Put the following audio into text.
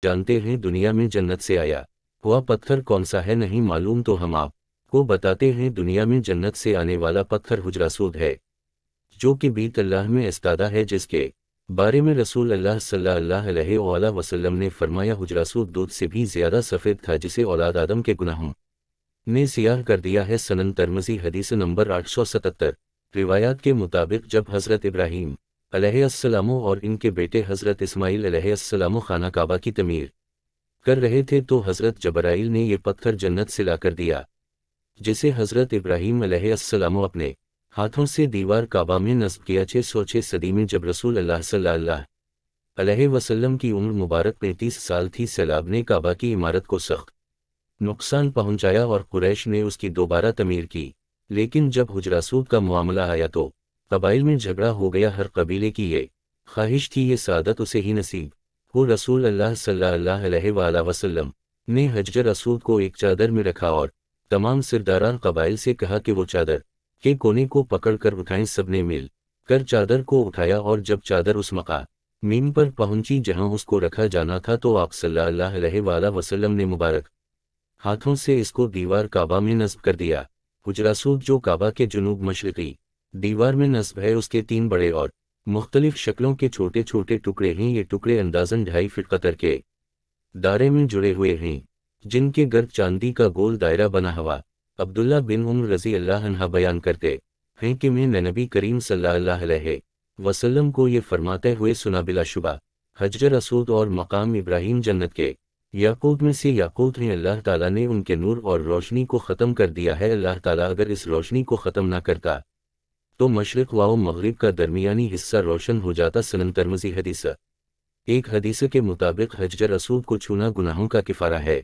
جانتے ہیں دنیا میں جنت سے آیا ہوا پتھر کون سا ہے نہیں معلوم تو ہم آپ کو بتاتے ہیں دنیا میں جنت سے آنے والا پتھر حجرہ سود ہے، جو کہ بیت اللہ میں استادہ ہے، جس کے بارے میں رسول اللہ صلی اللہ علیہ وآلہ وسلم نے فرمایا حجرہ سود دودھ سے بھی زیادہ سفید تھا جسے اولاد آدم کے گناہوں نے سیاہ کر دیا ہے۔ سنن ترمذی حدیث نمبر 877۔ روایات کے مطابق جب حضرت ابراہیم علیہ السلام اور ان کے بیٹے حضرت اسماعیل علیہ السلام خانہ کعبہ کی تعمیر کر رہے تھے تو حضرت جبرائیل نے یہ پتھر جنت سے لا کر دیا، جسے حضرت ابراہیم علیہ السلام اپنے ہاتھوں سے دیوار کعبہ میں نصب کیا۔ 606 صدی میں جب رسول اللہ صلی اللہ علیہ وسلم کی عمر مبارک 35 سال تھی، سیلاب نے کعبہ کی عمارت کو سخت نقصان پہنچایا اور قریش نے اس کی دوبارہ تعمیر کی، لیکن جب حجرہ سود کا معاملہ آیا تو قبائل میں جھگڑا ہو گیا۔ ہر قبیلے کی یہ خواہش تھی یہ سعادت اسے ہی نصیب ہو۔ رسول اللہ صلی اللہ علیہ وآلہ وسلم نے حجر اسود کو ایک چادر میں رکھا اور تمام سرداران قبائل سے کہا کہ وہ چادر کے کونے کو پکڑ کر اٹھائیں۔ سب نے مل کر چادر کو اٹھایا اور جب چادر اس مقام پر پہنچی جہاں اس کو رکھا جانا تھا تو آپ صلی اللہ علیہ وآلہ وسلم نے مبارک ہاتھوں سے اس کو دیوار کعبہ میں نصب کر دیا۔ حجرہ سود جو کعبہ کے جنوب مشرقی دیوار میں نصب ہے، اس کے 3 بڑے اور مختلف شکلوں کے چھوٹے چھوٹے ٹکڑے ہیں۔ یہ ٹکڑے اندازاً 2.5 فٹ قطر کے دائرے میں جڑے ہوئے ہیں، جن کے گرد چاندی کا گول دائرہ بنا ہوا۔ عبداللہ بن عمر رضی اللہ عنہ بیان کرتے ہیں کہ میں نے نبی کریم صلی اللہ علیہ وسلم کو یہ فرماتے ہوئے سنا، بلا شبہ حجر اسود اور مقام ابراہیم جنت کے یاقوت میں سے یاقوت ہیں، اللہ تعالیٰ نے ان کے نور اور روشنی کو ختم کر دیا ہے۔ اللہ تعالیٰ اگر اس روشنی کو ختم نہ کرتا تو مشرق و مغرب کا درمیانی حصہ روشن ہو جاتا۔ سنن ترمذی حدیث۔ ایک حدیث کے مطابق حجر اسود کو چھونا گناہوں کا کفارہ ہے۔